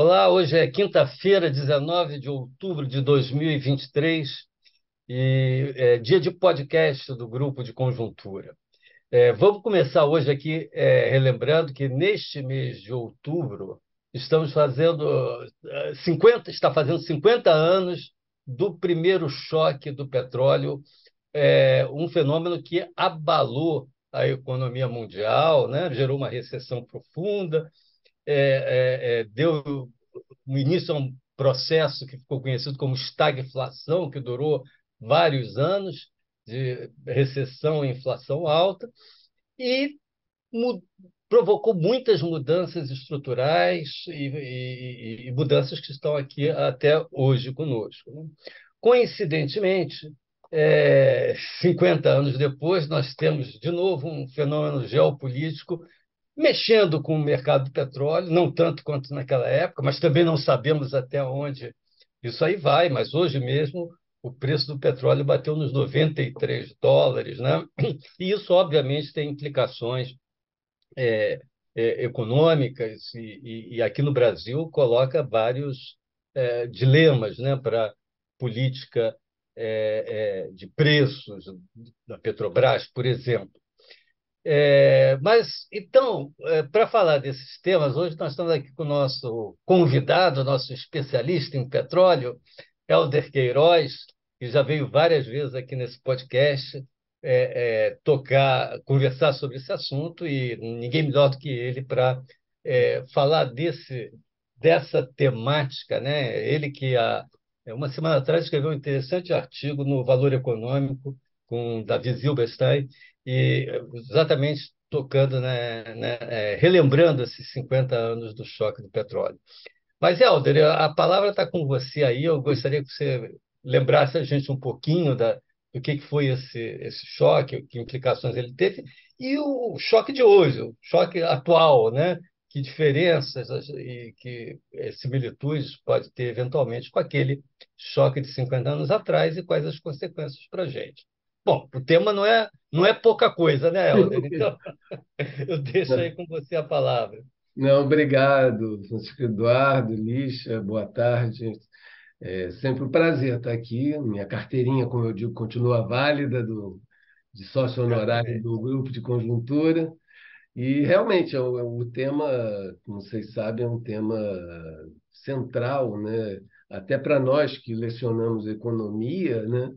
Olá, hoje é quinta-feira, 19 de outubro de 2023 e é dia de podcast do Grupo de Conjuntura. Vamos começar hoje aqui relembrando que neste mês de outubro estamos fazendo 50, está fazendo 50 anos do primeiro choque do petróleo, um fenômeno que abalou a economia mundial, né? Gerou uma recessão profunda, deu no início a um processo que ficou conhecido como estagflação, que durou vários anos, de recessão e inflação alta, e mu provocou muitas mudanças estruturais e mudanças que estão aqui até hoje conosco, né? Coincidentemente, 50 anos depois, nós temos de novo um fenômeno geopolítico mexendo com o mercado do petróleo, não tanto quanto naquela época, mas também não sabemos até onde isso aí vai. Mas hoje mesmo o preço do petróleo bateu nos US$ 93, né? E isso, obviamente, tem implicações econômicas e aqui no Brasil coloca vários dilemas, né, para política de preços da Petrobras, por exemplo. Mas, então, para falar desses temas, hoje nós estamos aqui com o nosso convidado, nosso especialista em petróleo, Helder Queiroz, que já veio várias vezes aqui nesse podcast conversar sobre esse assunto, e ninguém melhor do que ele para falar dessa temática, né? Ele que há uma semana atrás escreveu um interessante artigo no Valor Econômico com Davi Zilberstein, e exatamente tocando, relembrando esses 50 anos do choque do petróleo. Mas, Helder, a palavra está com você aí. Eu gostaria que você lembrasse a gente um pouquinho do que foi esse choque, que implicações ele teve, e o choque de hoje, o choque atual, né? Que diferenças e que similitudes pode ter eventualmente com aquele choque de 50 anos atrás e quais as consequências para a gente. Bom, o tema não é pouca coisa, né, Helder? Então, eu deixo aí com você a palavra. Não, obrigado, Francisco Eduardo, Lixa, boa tarde. É sempre um prazer estar aqui. Minha carteirinha, como eu digo, continua válida de sócio honorário Certamente. do Grupo de Conjuntura. E realmente o tema, como vocês sabem, é um tema central, né? Até para nós que lecionamos economia, né?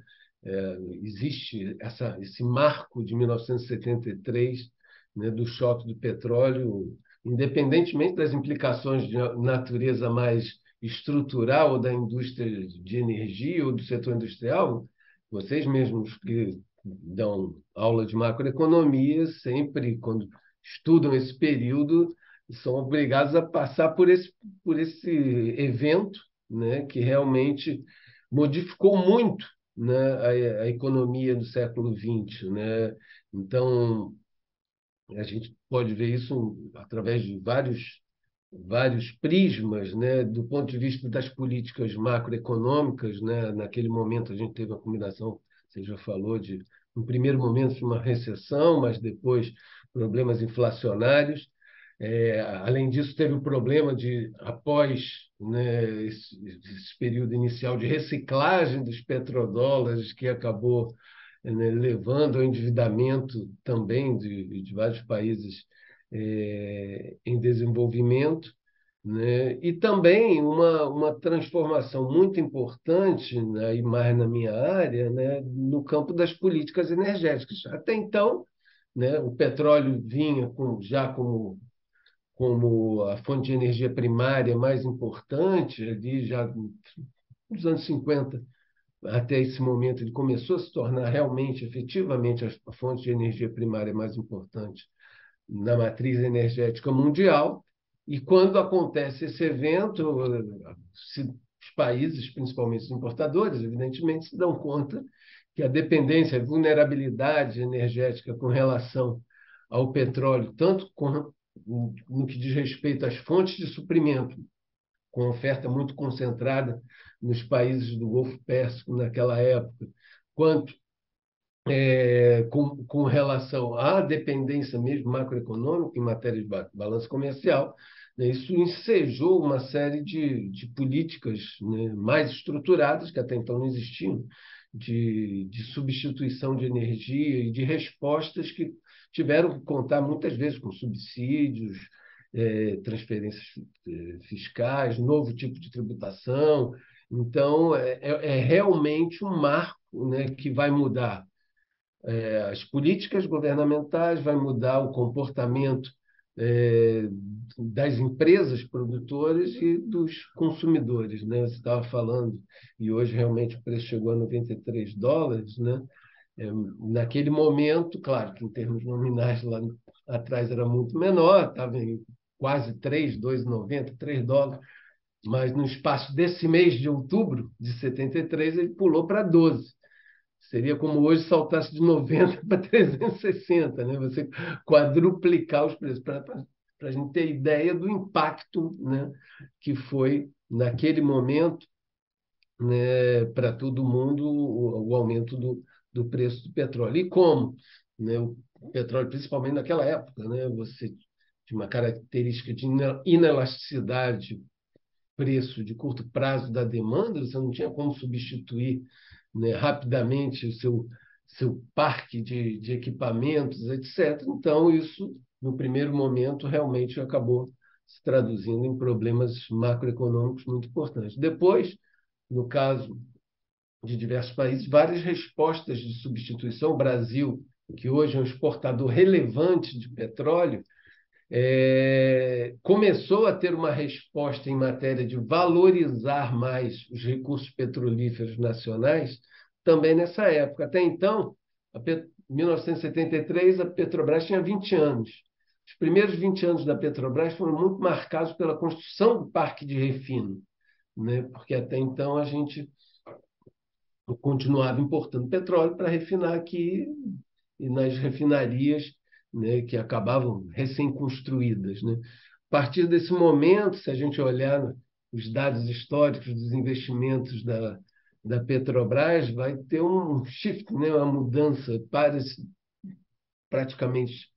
Existe esse marco de 1973, né? Do choque do petróleo, independentemente das implicações de natureza mais estrutural ou da indústria de energia ou do setor industrial. Vocês mesmos que dão aula de macroeconomia, sempre, quando estudam esse período, são obrigados a passar por esse evento, né, que realmente modificou muito, né, a economia do século XX, né? Então, a gente pode ver isso através de vários prismas, né? Do ponto de vista das políticas macroeconômicas, né? Naquele momento a gente teve a combinação, você já falou, de no primeiro momento de uma recessão, mas depois problemas inflacionários. Além disso, teve o problema de, após, né, esse período inicial de reciclagem dos petrodólares, que acabou, né, levando ao endividamento também de vários países em desenvolvimento, né? E também uma transformação muito importante, né, e mais na minha área, né, no campo das políticas energéticas. Até então, né, o petróleo vinha já como a fonte de energia primária mais importante, ali já nos anos 50 até esse momento, ele começou a se tornar realmente, efetivamente, a fonte de energia primária mais importante na matriz energética mundial. E quando acontece esse evento, os países, principalmente os importadores, evidentemente, se dão conta que a dependência, a vulnerabilidade energética com relação ao petróleo, tanto no que diz respeito às fontes de suprimento, com oferta muito concentrada nos países do Golfo Pérsico naquela época, quanto com relação à dependência mesmo macroeconômica em matéria de balanço comercial, né? Isso ensejou uma série de políticas, né, mais estruturadas, que até então não existiam, de substituição de energia e de respostas que tiveram que contar muitas vezes com subsídios, transferências fiscais, novo tipo de tributação. Então, é realmente um marco, né, que vai mudar as políticas governamentais, vai mudar o comportamento é, das empresas produtoras e dos consumidores, né? Você estava falando, e hoje realmente o preço chegou a US$ 93, né? Naquele momento, claro que em termos nominais lá atrás era muito menor, estava em quase 3, US$ 2,90, US$ 3, mas no espaço desse mês de outubro de 73 ele pulou para 12. Seria como hoje saltasse de 90 para 360, né? Você quadruplicar os preços, para a gente ter ideia do impacto, né, que foi, naquele momento, né, para todo mundo, o aumento do preço do petróleo. E como, né, o petróleo, principalmente naquela época, né, você tinha uma característica de inelasticidade, preço de curto prazo da demanda, você não tinha como substituir, né, rapidamente o seu parque de equipamentos, etc. Então, isso, no primeiro momento, realmente acabou se traduzindo em problemas macroeconômicos muito importantes. Depois, no caso de diversos países, várias respostas de substituição. O Brasil, que hoje é um exportador relevante de petróleo, começou a ter uma resposta em matéria de valorizar mais os recursos petrolíferos nacionais também nessa época. Até então, em 1973, a Petrobras tinha 20 anos. Os primeiros 20 anos da Petrobras foram muito marcados pela construção do parque de refino, né? Porque até então a gente continuava importando petróleo para refinar aqui e nas refinarias, né, que acabavam recém-construídas, né? A partir desse momento, se a gente olhar os dados históricos dos investimentos da Petrobras, vai ter um shift, né, uma mudança, praticamente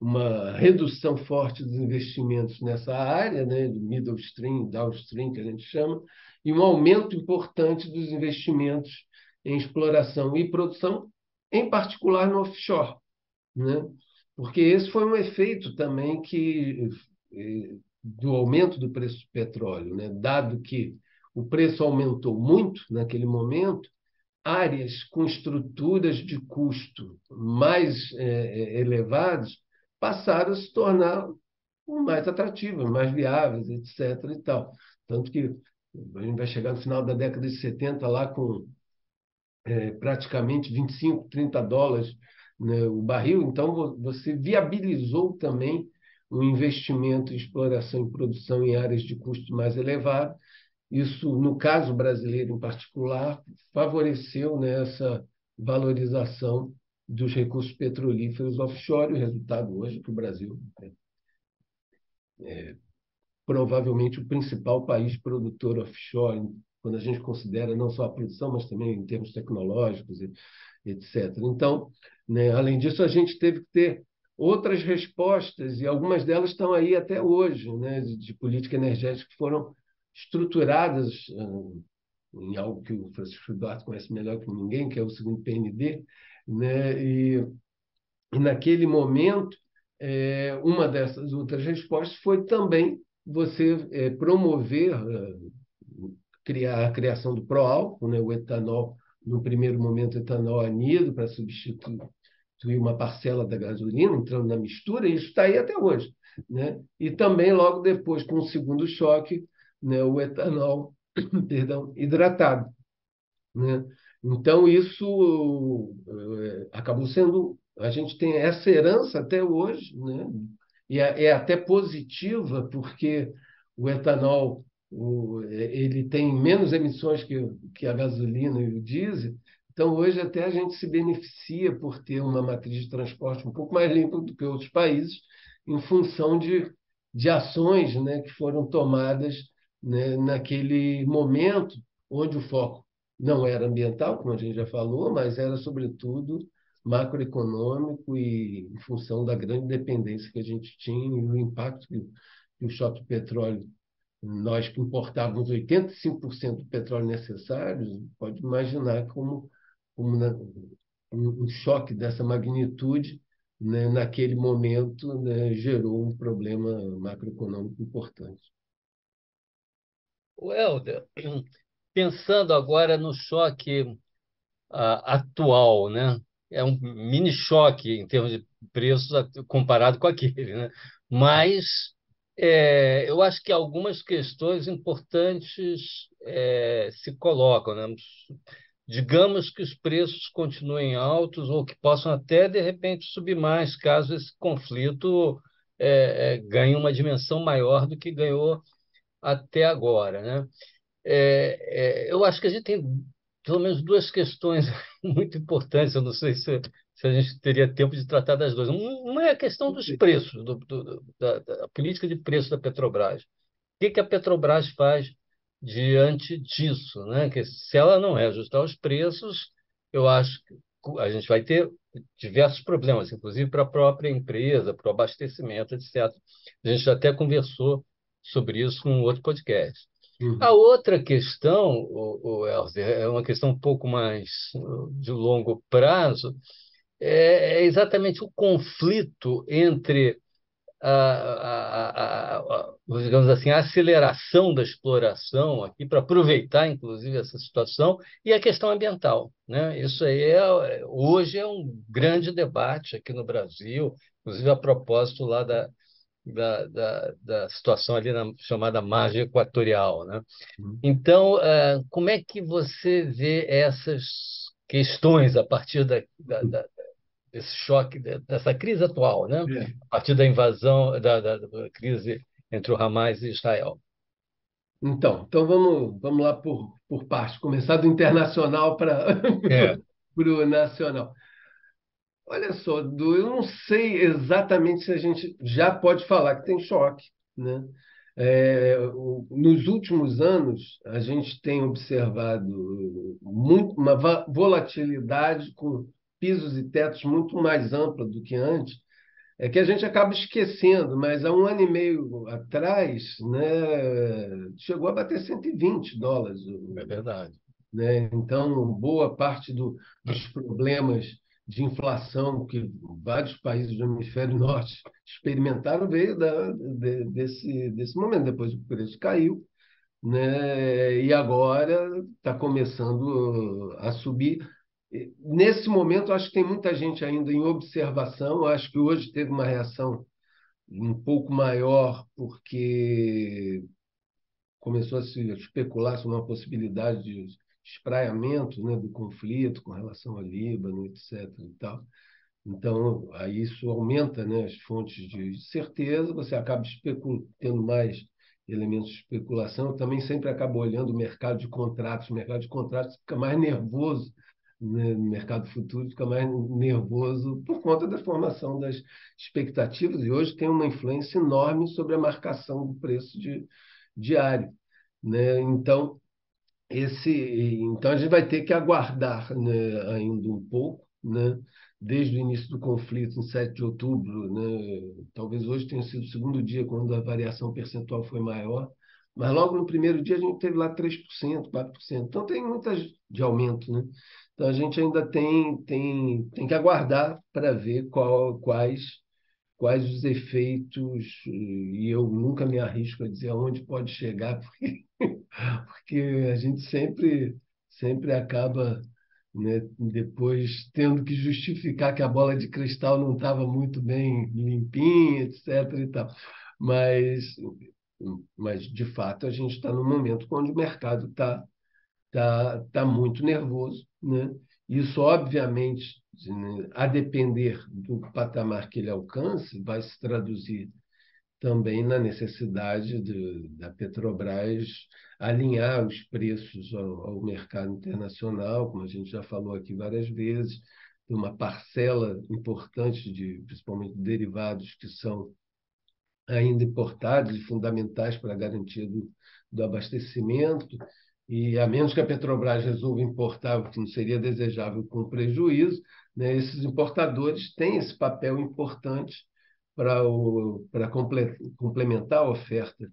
uma redução forte dos investimentos nessa área, né, do middle stream, downstream, que a gente chama, e um aumento importante dos investimentos em exploração e produção, em particular no offshore, né? Porque esse foi um efeito também do aumento do preço do petróleo, né? Dado que o preço aumentou muito naquele momento, áreas com estruturas de custo mais elevadas passaram a se tornar mais atrativas, mais viáveis, etc. E tal. Tanto que a gente vai chegar no final da década de 70 lá com praticamente 25, US$ 30, né, o barril. Então, você viabilizou também o investimento em exploração e produção em áreas de custo mais elevado. Isso, no caso brasileiro em particular, favoreceu, né, essa valorização dos recursos petrolíferos offshore. O resultado hoje é que o Brasil é provavelmente o principal país produtor offshore, quando a gente considera não só a produção, mas também em termos tecnológicos, etc. Então, né, além disso, a gente teve que ter outras respostas, e algumas delas estão aí até hoje, né, de política energética, que foram estruturadas em algo que o Francisco Duarte conhece melhor que ninguém, que é o segundo PND, né? E naquele momento, uma dessas outras respostas foi também você promover, criar a criação do pró-álcool, né? O etanol, no primeiro momento, etanol anido, para substituir uma parcela da gasolina, entrando na mistura, e isso está aí até hoje, né? E também, logo depois, com o segundo choque, né, o etanol, perdão, hidratado, né? Então, isso acabou sendo. A gente tem essa herança até hoje, né? E é até positiva, porque o etanol ele tem menos emissões que a gasolina e o diesel. Então, hoje, até a gente se beneficia por ter uma matriz de transporte um pouco mais limpa do que outros países, em função de ações, né, que foram tomadas, né, naquele momento, onde o foco não era ambiental, como a gente já falou, mas era, sobretudo, macroeconômico e em função da grande dependência que a gente tinha e o impacto o choque do petróleo, nós que importávamos 85% do petróleo necessário, pode imaginar um choque dessa magnitude, né, naquele momento, né, gerou um problema macroeconômico importante. Helder, pensando agora no choque atual, né? É um mini choque em termos de preços comparado com aquele, né? Mas eu acho que algumas questões importantes se colocam, né? Digamos que os preços continuem altos ou que possam até, de repente, subir mais, caso esse conflito ganhe uma dimensão maior do que ganhou até agora, né? Eu acho que a gente tem pelo menos duas questões muito importantes. Eu não sei se a gente teria tempo de tratar das duas. Uma é a questão dos preços, da política de preço da Petrobras. O que a Petrobras faz diante disso, né? Que se ela não reajustar os preços, eu acho que a gente vai ter diversos problemas, inclusive para a própria empresa, para o abastecimento, etc. A gente até conversou sobre isso num outro podcast. A Uhum. outra questão, Elzer, é uma questão um pouco mais de longo prazo, é exatamente o conflito entre digamos assim, a aceleração da exploração aqui para aproveitar, inclusive, essa situação e a questão ambiental, né? Isso aí hoje é um grande debate aqui no Brasil, inclusive a propósito lá da situação ali na chamada margem equatorial, né? Uhum. Então, como é que você vê essas questões a partir desse choque, dessa crise atual, né? É. A partir da invasão, da crise entre o Hamas e Israel? Então vamos lá por partes. Começar do internacional para É, o nacional. Olha só, Du, eu não sei exatamente se a gente já pode falar que tem choque, né? Nos últimos anos, a gente tem observado uma volatilidade com pisos e tetos muito mais ampla do que antes, é que a gente acaba esquecendo, mas há um ano e meio atrás, né, chegou a bater US$ 120, é verdade. né? Então, boa parte dos problemas de inflação que vários países do hemisfério norte experimentaram veio desse momento. Depois o preço caiu, né? E agora está começando a subir. Nesse momento, acho que tem muita gente ainda em observação. Acho que hoje teve uma reação um pouco maior, porque começou a se especular sobre uma possibilidade de espraiamento, né, do conflito com relação ao Líbano, etc. E tal. Então, aí isso aumenta, né, as fontes de certeza, você acaba tendo mais elementos de especulação. Eu também sempre acabo olhando o mercado de contratos. O mercado de contratos fica mais nervoso, né, no mercado futuro fica mais nervoso por conta da formação das expectativas, e hoje tem uma influência enorme sobre a marcação do preço diário, né? Então a gente vai ter que aguardar, né, ainda um pouco, né? Desde o início do conflito, em 7 de outubro, né? Talvez hoje tenha sido o segundo dia quando a variação percentual foi maior, mas logo no primeiro dia a gente teve lá 3%, 4%. Então tem muitas de aumento, né? Então a gente ainda tem que aguardar para ver quais os efeitos, e eu nunca me arrisco a dizer aonde pode chegar, porque a gente sempre acaba, né, depois tendo que justificar que a bola de cristal não estava muito bem limpinha, etc. E tal. Mas, mas de fato, a gente está num momento onde o mercado está muito nervoso, né? Isso, obviamente, né, a depender do patamar que ele alcance, vai se traduzir também na necessidade da Petrobras alinhar os preços ao mercado internacional, como a gente já falou aqui várias vezes, tem uma parcela importante principalmente derivados que são ainda importados e fundamentais para a garantia do abastecimento, e a menos que a Petrobras resolva importar, o que não seria desejável, com prejuízo, né, esses importadores têm esse papel importante para complementar a oferta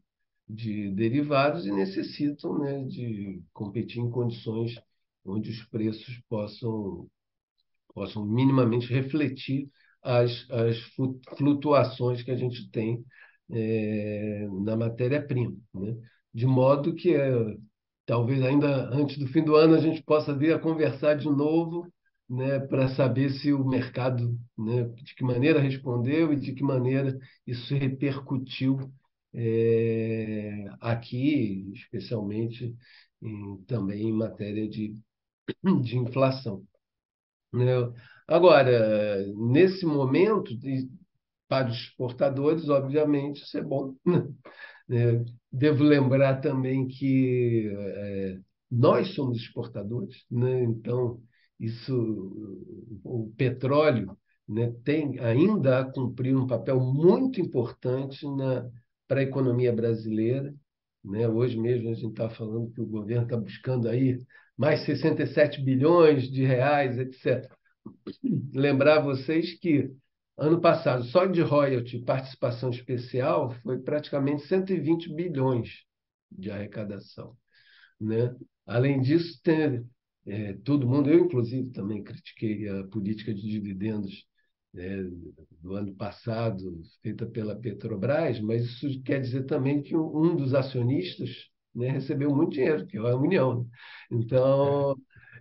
de derivados e necessitam, né, de competir em condições onde os preços possam minimamente refletir as flutuações que a gente tem na matéria-prima, né? De modo que talvez ainda antes do fim do ano a gente possa vir a conversar de novo, né, para saber se o mercado, né, de que maneira respondeu e de que maneira isso repercutiu aqui, especialmente também em matéria de inflação, né? Agora, nesse momento, para os exportadores, obviamente, isso é bom, né? Devo lembrar também que nós somos exportadores, né? Então, isso, o petróleo, né, tem ainda a cumprir um papel muito importante para a economia brasileira, né? Hoje mesmo a gente está falando que o governo está buscando aí mais 67 bilhões de reais, etc. Lembrar vocês que ano passado, só de royalty, participação especial, foi praticamente 120 bilhões de arrecadação, né? Além disso, todo mundo, eu inclusive também critiquei a política de dividendos, né, do ano passado, feita pela Petrobras, mas isso quer dizer também que um dos acionistas, né, recebeu muito dinheiro, que é a União, né?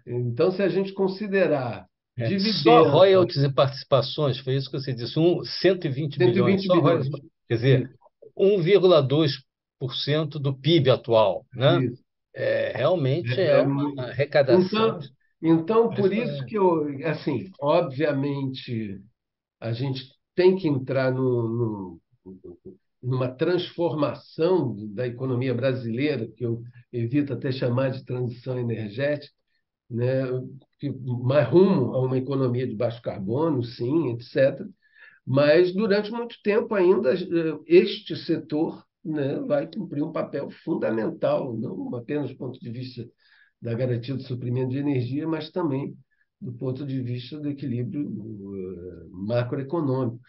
Então, se a gente considerar Só dividendos, royalties e participações, foi isso que você disse, 120 bilhões, 120 só royalties, bilhões. quer dizer, Isso, 1,2% do PIB atual, né? isso. Realmente é É, é uma mu- arrecadação então, por isso que impressionante. assim, obviamente, a gente tem que entrar numa transformação da economia brasileira, que eu evito até chamar de transição energética, né? Mais rumo a uma economia de baixo carbono, sim, etc. Mas, durante muito tempo ainda, este setor, né, vai cumprir um papel fundamental, não apenas do ponto de vista da garantia do suprimento de energia, mas também do ponto de vista do equilíbrio macroeconômico,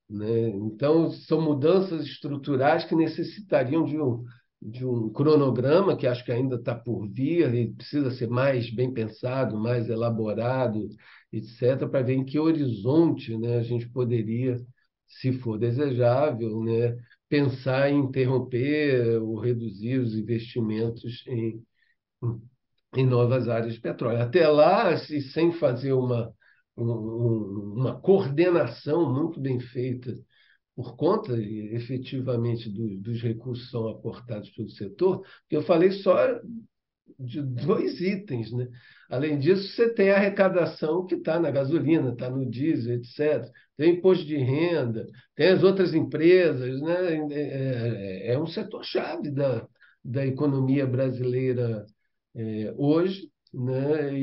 né? Então, são mudanças estruturais que necessitariam de um cronograma que acho que ainda está por vir e precisa ser mais bem pensado, mais elaborado, etc., para ver em que horizonte, né, a gente poderia, se for desejável, né, pensar em interromper ou reduzir os investimentos em novas áreas de petróleo. Até lá, sem fazer uma coordenação muito bem feita por conta, efetivamente, dos recursos que são aportados pelo setor, que eu falei só de dois itens, né? Além disso, você tem a arrecadação que está na gasolina, está no diesel, etc. Tem imposto de renda, tem as outras empresas, né? É um setor-chave da economia brasileira hoje, né?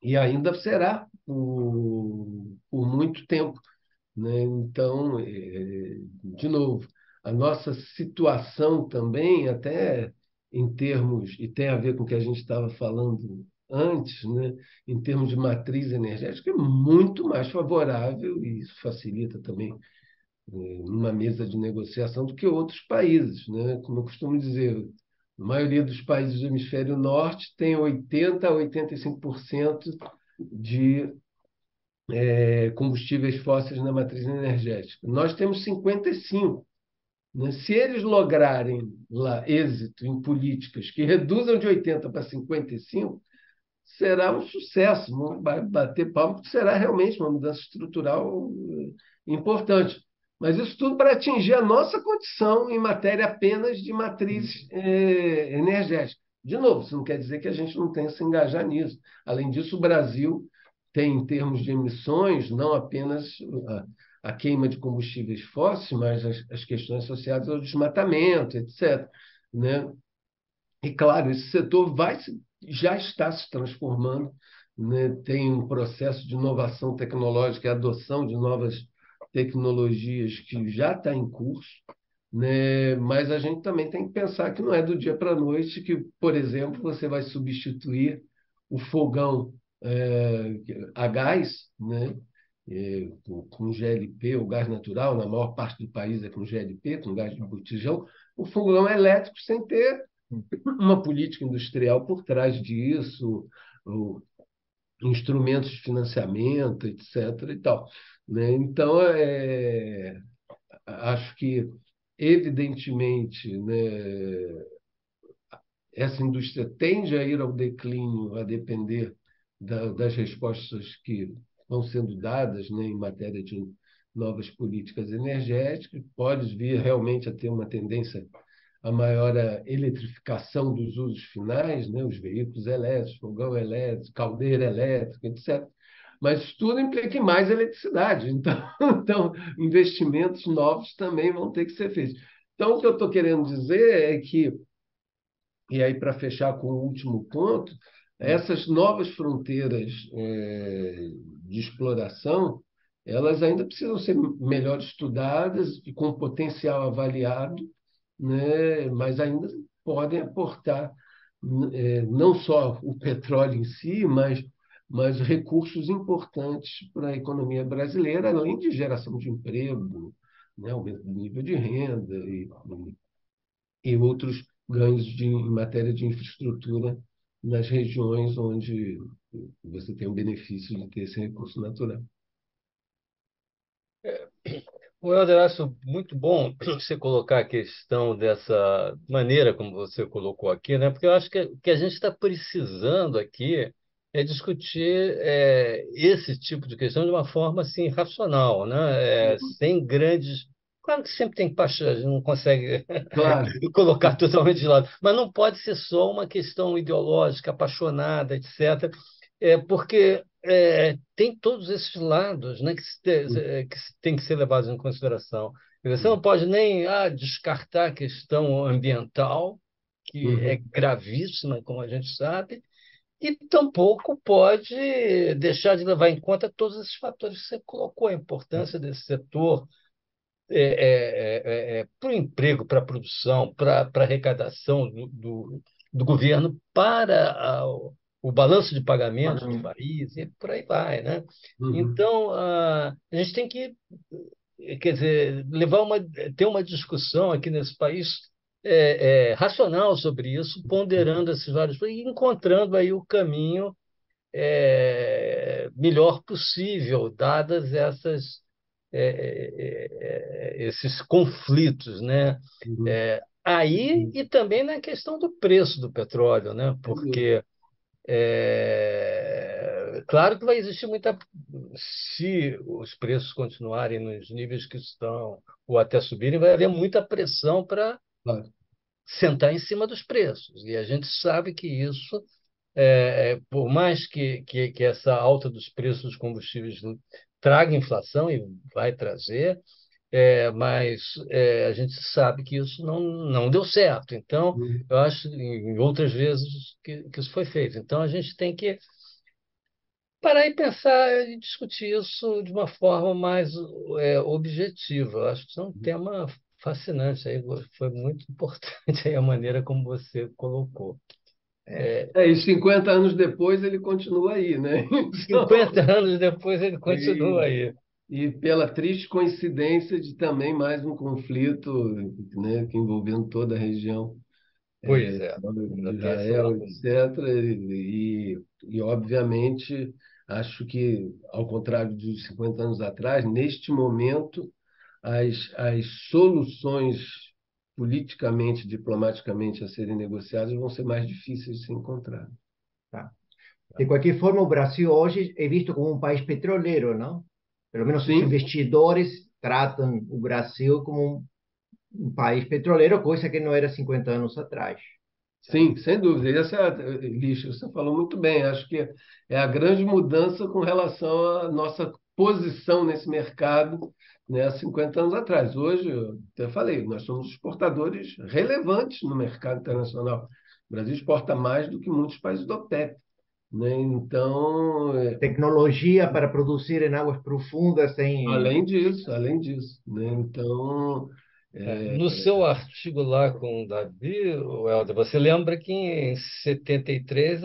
E ainda será por muito tempo, né? Então, de novo, a nossa situação também, até em termos, e tem a ver com o que a gente estava falando antes, né? Em termos de matriz energética, é muito mais favorável, e isso facilita também numa mesa de negociação do que outros países, né? Como eu costumo dizer, a maioria dos países do hemisfério norte tem 80 a 85% de combustíveis fósseis na matriz energética. Nós temos 55%. Né? Se eles lograrem lá êxito em políticas que reduzam de 80 para 55, será um sucesso. Não vai bater palma, porque será realmente uma mudança estrutural importante. Mas isso tudo para atingir a nossa condição em matéria apenas de matriz energética. De novo, isso não quer dizer que a gente não tenha que se engajar nisso. Além disso, o Brasil tem, em termos de emissões, não apenas a queima de combustíveis fósseis, mas as questões associadas ao desmatamento, etc., né? E, claro, esse setor já está se transformando, né? Tem um processo de inovação tecnológica e adoção de novas tecnologias que já está em curso, né? Mas a gente também tem que pensar que não é do dia para a noite que, por exemplo, você vai substituir o fogão a gás, né? com GLP, o gás natural, na maior parte do país é com GLP, com gás de botijão, o fogão elétrico sem ter uma política industrial por trás disso, instrumentos de financiamento, etc. e tal, né? Então, acho que, evidentemente, né, essa indústria tende a ir ao declínio, a depender das respostas que vão sendo dadas, né, em matéria de novas políticas energéticas. Pode vir realmente a ter uma tendência a maior eletrificação dos usos finais, né, os veículos elétricos, fogão elétrico, caldeira elétrica, etc. Mas isso tudo implica em mais eletricidade. Então, investimentos novos também vão ter que ser feitos. Então, o que eu estou querendo dizer é que, e aí para fechar com o último ponto, essas novas fronteiras de exploração, elas ainda precisam ser melhor estudadas e com potencial avaliado, né? Mas ainda podem aportar não só o petróleo em si, mas recursos importantes para a economia brasileira, além de geração de emprego, né? Aumento do nível de renda e outros ganhos em matéria de infraestrutura nas regiões onde você tem o benefício de ter esse recurso natural. O Helder, acho muito bom você colocar a questão dessa maneira como você colocou aqui, né? Porque eu acho que o que a gente está precisando aqui é discutir esse tipo de questão de uma forma assim racional, né? Sem grandes. Claro que sempre tem paixão, a gente não consegue Claro. colocar totalmente de lado, mas não pode ser só uma questão ideológica, apaixonada, etc. Porque tem todos esses lados, né, tem que ser levados em consideração. Você não pode nem descartar a questão ambiental, que é Uhum. gravíssima, como a gente sabe, e tampouco pode deixar de levar em conta todos esses fatores que você colocou, a importância desse setor para o emprego, para a produção, para a arrecadação do governo, para o balanço de pagamentos do país, e por aí vai, né? Uhum. Então, a gente tem que, quer dizer, ter uma discussão aqui nesse país racional sobre isso, ponderando esses vários e encontrando aí o caminho melhor possível, dadas esses conflitos, né? Uhum. Aí Uhum. e também na questão do preço do petróleo, né? Sem dúvida. Porque claro que vai existir muita. Se os preços continuarem nos níveis que estão, ou até subirem, vai haver muita pressão para Claro. sentar em cima dos preços. E a gente sabe que isso, por mais que essa alta dos preços dos combustíveis traga inflação, e vai trazer, mas a gente sabe que isso não deu certo. Então, Uhum. eu acho, em outras vezes, que isso foi feito. Então, a gente tem que parar e pensar e discutir isso de uma forma mais objetiva. Eu acho que isso é um tema fascinante. Aí, foi muito importante aí a maneira como você colocou. E 50 anos depois ele continua aí, né? Então, 50 anos depois, ele continua e, aí. e pela triste coincidência de também mais um conflito, né, que envolvendo toda a região Pois é, de ainda tem esse Israel, lado. etc. Obviamente, acho que, ao contrário de 50 anos atrás, neste momento, as soluções politicamente, diplomaticamente a serem negociadas vão ser mais difíceis de se encontrar. Tá. De qualquer forma, o Brasil hoje é visto como um país petroleiro, não? Pelo menos os Sim, investidores tratam o Brasil como um país petroleiro, coisa que não era 50 anos atrás. Tá? sim, sem dúvida. Lixa, você falou muito bem. Acho que é a grande mudança com relação à nossa posição nesse mercado, né, há 50 anos atrás. Hoje, eu até falei, nós somos exportadores relevantes no mercado internacional. O Brasil exporta mais do que muitos países do OPEP, né? Então, Tecnologia para produzir em águas profundas sem. além disso, né? Então, No seu artigo lá com o Davi, Helder, você lembra que em 73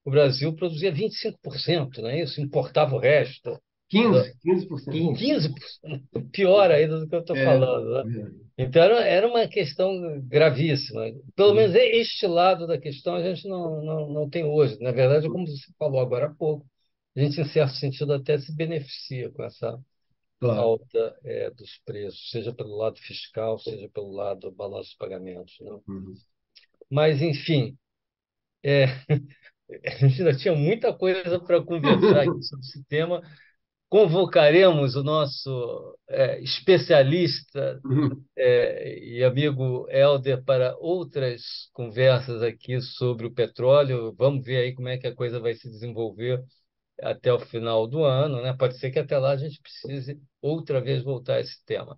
o Brasil produzia 25%, não é isso? Importava o resto. 15%. 15. 15%, pior ainda do que eu estou É, falando, né? Então, era uma questão gravíssima. Pelo menos este lado da questão a gente não tem hoje. Na verdade, como você falou agora há pouco, a gente, em certo sentido, até se beneficia com essa claro. alta dos preços, seja pelo lado fiscal, seja pelo lado do balanço de pagamentos, né? Uhum. Mas, enfim, é, a gente ainda tinha muita coisa para conversar aqui sobre esse tema. Convocaremos o nosso especialista e amigo Helder para outras conversas aqui sobre o petróleo. Vamos ver aí como é que a coisa vai se desenvolver até o final do ano, né? Pode ser que até lá a gente precise outra vez voltar a esse tema.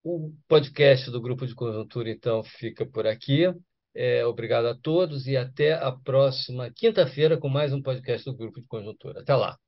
O podcast do Grupo de Conjuntura, então, fica por aqui. Obrigado a todos e até a próxima quinta-feira com mais um podcast do Grupo de Conjuntura. Até lá.